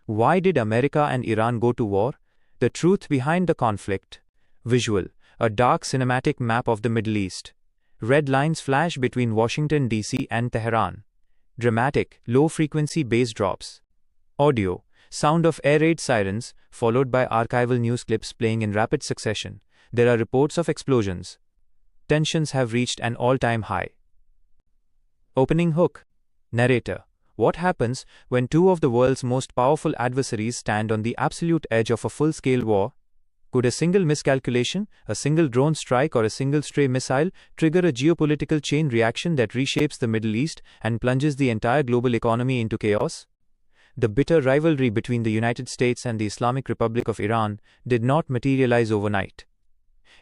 Why did America and Iran go to war? The truth behind the conflict. Visual: a dark cinematic map of the Middle East. Red lines flash between Washington, D.C. and Tehran. Dramatic, low-frequency bass drops. Audio: sound of air raid sirens, followed by archival news clips playing in rapid succession. There are reports of explosions. Tensions have reached an all-time high. Opening hook. Narrator: what happens when two of the world's most powerful adversaries stand on the absolute edge of a full-scale war? Could a single miscalculation, a single drone strike, or a single stray missile trigger a geopolitical chain reaction that reshapes the Middle East and plunges the entire global economy into chaos? The bitter rivalry between the United States and the Islamic Republic of Iran did not materialize overnight.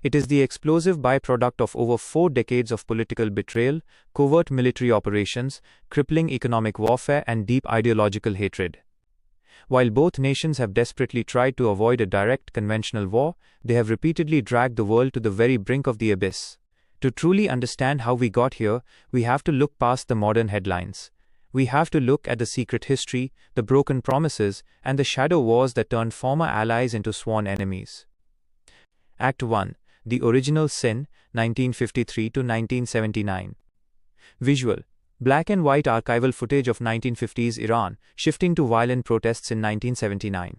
It is the explosive byproduct of over 4 decades of political betrayal, covert military operations, crippling economic warfare, and deep ideological hatred. While both nations have desperately tried to avoid a direct conventional war, they have repeatedly dragged the world to the very brink of the abyss. To truly understand how we got here, we have to look past the modern headlines. We have to look at the secret history, the broken promises, and the shadow wars that turned former allies into sworn enemies. Act 1. The Original Sin, 1953 to 1979. Visual: black and white archival footage of 1950s Iran, shifting to violent protests in 1979.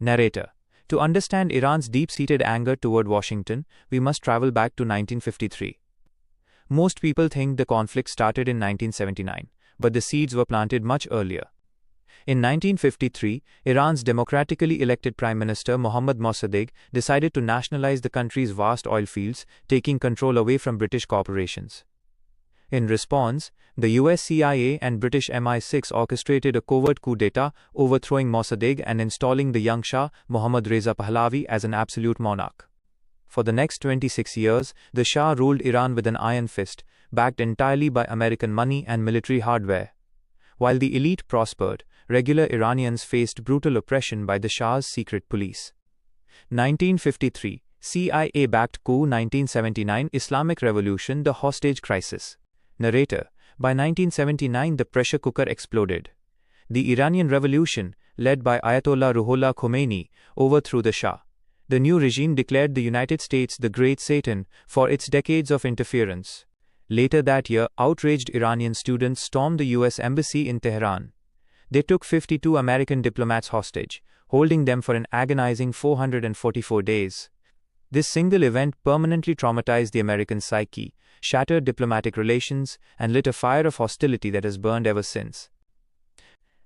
Narrator: to understand Iran's deep-seated anger toward Washington, we must travel back to 1953. Most people think the conflict started in 1979, but the seeds were planted much earlier. In 1953, Iran's democratically elected Prime Minister Mohammad Mossadegh decided to nationalize the country's vast oil fields, taking control away from British corporations. In response, the US CIA and British MI6 orchestrated a covert coup d'etat, overthrowing Mossadegh and installing the young Shah, Mohammad Reza Pahlavi, as an absolute monarch. For the next 26 years, the Shah ruled Iran with an iron fist, backed entirely by American money and military hardware. While the elite prospered, regular Iranians faced brutal oppression by the Shah's secret police. 1953, CIA-backed coup. 1979, Islamic Revolution, the hostage crisis. Narrator: by 1979 the pressure cooker exploded. The Iranian Revolution, led by Ayatollah Ruhollah Khomeini, overthrew the Shah. The new regime declared the United States the Great Satan for its decades of interference. Later that year, outraged Iranian students stormed the US embassy in Tehran. They took 52 American diplomats hostage, holding them for an agonizing 444 days. This single event permanently traumatized the American psyche, shattered diplomatic relations, and lit a fire of hostility that has burned ever since.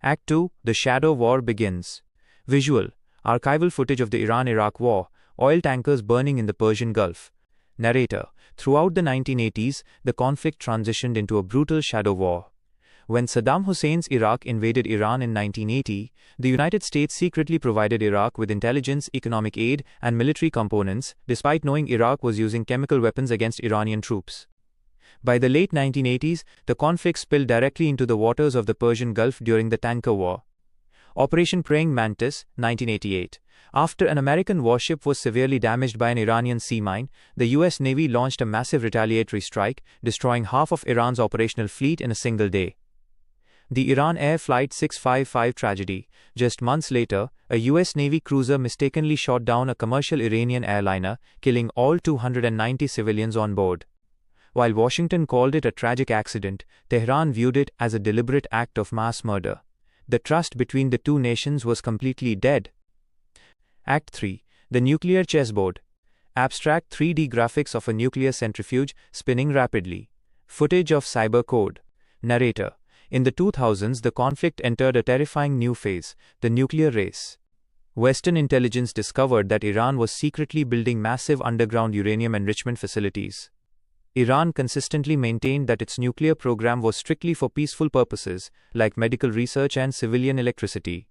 Act 2. The Shadow War begins. Visual: archival footage of the Iran-Iraq War, oil tankers burning in the Persian Gulf. Narrator: throughout the 1980s, the conflict transitioned into a brutal shadow war. When Saddam Hussein's Iraq invaded Iran in 1980, the United States secretly provided Iraq with intelligence, economic aid, and military components, despite knowing Iraq was using chemical weapons against Iranian troops. By the late 1980s, the conflict spilled directly into the waters of the Persian Gulf during the Tanker War. Operation Praying Mantis, 1988. After an American warship was severely damaged by an Iranian sea mine, the US Navy launched a massive retaliatory strike, destroying half of Iran's operational fleet in a single day. The Iran Air Flight 655 tragedy. Just months later, a US Navy cruiser mistakenly shot down a commercial Iranian airliner, killing all 290 civilians on board. While Washington called it a tragic accident, Tehran viewed it as a deliberate act of mass murder. The trust between the two nations was completely dead. Act 3. The Nuclear Chessboard. Abstract 3D graphics of a nuclear centrifuge spinning rapidly. Footage of cyber code. Narrator: in the 2000s, the conflict entered a terrifying new phase, the nuclear race. Western intelligence discovered that Iran was secretly building massive underground uranium enrichment facilities. Iran consistently maintained that its nuclear program was strictly for peaceful purposes, like medical research and civilian electricity.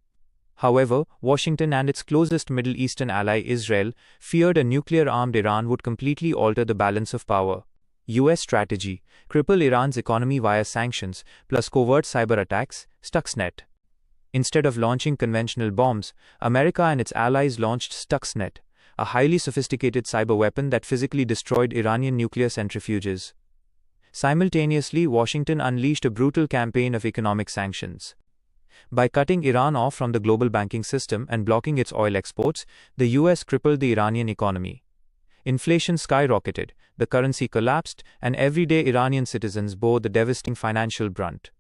However, Washington and its closest Middle Eastern ally Israel feared a nuclear-armed Iran would completely alter the balance of power. US strategy: cripple Iran's economy via sanctions, plus covert cyber attacks, Stuxnet. Instead of launching conventional bombs, America and its allies launched Stuxnet, a highly sophisticated cyber weapon that physically destroyed Iranian nuclear centrifuges. Simultaneously, Washington unleashed a brutal campaign of economic sanctions. By cutting Iran off from the global banking system and blocking its oil exports, the US crippled the Iranian economy. Inflation skyrocketed, the currency collapsed, and everyday Iranian citizens bore the devastating financial brunt.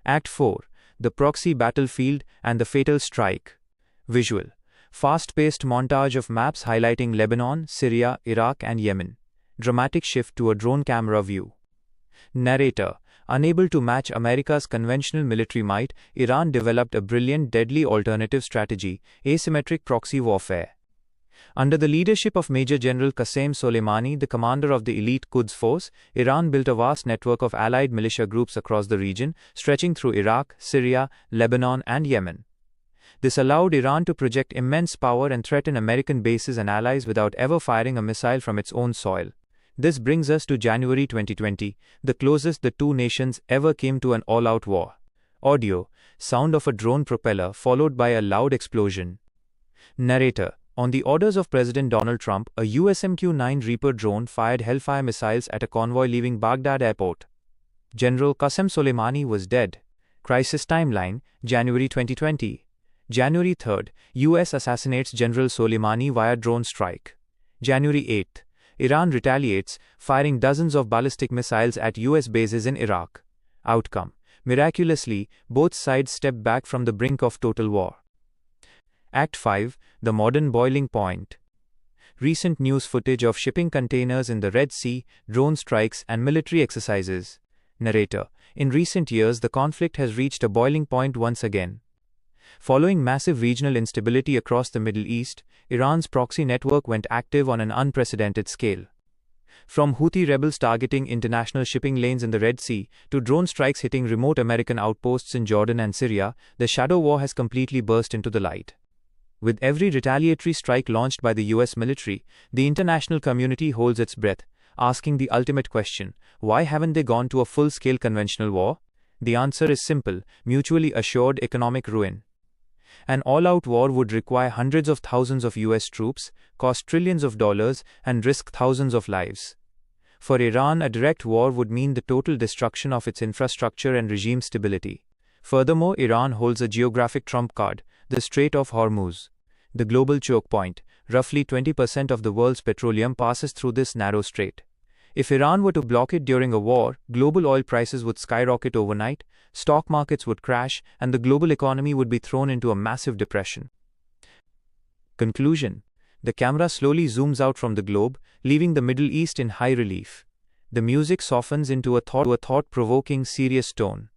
Act 4. The Proxy Battlefield and the Fatal Strike. Visual. Fast-paced montage of maps highlighting Lebanon, Syria, Iraq, and Yemen. Dramatic shift to a drone camera view. Narrator. Unable to match America's conventional military might, Iran developed a brilliant, deadly alternative strategy: asymmetric proxy warfare. Under the leadership of Major General Qasem Soleimani, the commander of the elite Quds Force, Iran built a vast network of allied militia groups across the region, stretching through Iraq, Syria, Lebanon, and Yemen. This allowed Iran to project immense power and threaten American bases and allies without ever firing a missile from its own soil. This brings us to January 2020, the closest the two nations ever came to an all-out war. Audio: sound of a drone propeller followed by a loud explosion. Narrator: on the orders of President Donald Trump, a USMQ-9 Reaper drone fired Hellfire missiles at a convoy leaving Baghdad airport. General Qasem Soleimani was dead. Crisis timeline: January 2020. January 3rd, US assassinates General Soleimani via drone strike. January 8th. Iran retaliates, firing dozens of ballistic missiles at US bases in Iraq. Outcome: miraculously, both sides stepped back from the brink of total war. Act 5. The Modern Boiling Point. Recent news footage of shipping containers in the Red Sea, drone strikes, and military exercises. Narrator: in recent years, the conflict has reached a boiling point once again. Following massive regional instability across the Middle East, Iran's proxy network went active on an unprecedented scale. From Houthi rebels targeting international shipping lanes in the Red Sea, to drone strikes hitting remote American outposts in Jordan and Syria, the shadow war has completely burst into the light. With every retaliatory strike launched by the US military, the international community holds its breath, asking the ultimate question: why haven't they gone to a full-scale conventional war? The answer is simple: mutually assured economic ruin. An all-out war would require hundreds of thousands of US troops, cost trillions of dollars, and risk thousands of lives. For Iran, a direct war would mean the total destruction of its infrastructure and regime stability. Furthermore, Iran holds a geographic trump card: the Strait of Hormuz. The global choke point: roughly 20% of the world's petroleum passes through this narrow strait. If Iran were to block it during a war, global oil prices would skyrocket overnight, stock markets would crash, and the global economy would be thrown into a massive depression. Conclusion: the camera slowly zooms out from the globe, leaving the Middle East in high relief. The music softens into a thought-provoking, serious tone.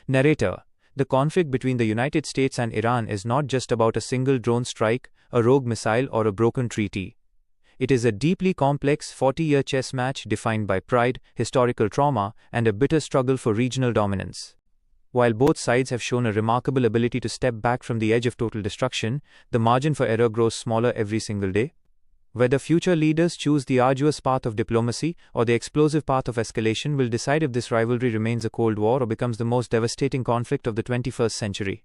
Narrator: the conflict between the United States and Iran is not just about a single drone strike, a rogue missile, or a broken treaty. It is a deeply complex 40-year chess match defined by pride, historical trauma, and a bitter struggle for regional dominance. While both sides have shown a remarkable ability to step back from the edge of total destruction, the margin for error grows smaller every single day. Whether future leaders choose the arduous path of diplomacy or the explosive path of escalation will decide if this rivalry remains a Cold War or becomes the most devastating conflict of the 21st century.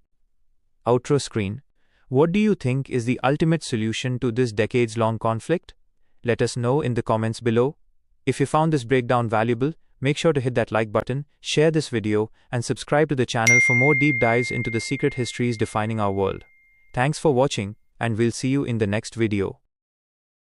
Outro screen. What do you think is the ultimate solution to this decades-long conflict? Let us know in the comments below. If you found this breakdown valuable, make sure to hit that like button, share this video, and subscribe to the channel for more deep dives into the secret histories defining our world. Thanks for watching, and we'll see you in the next video.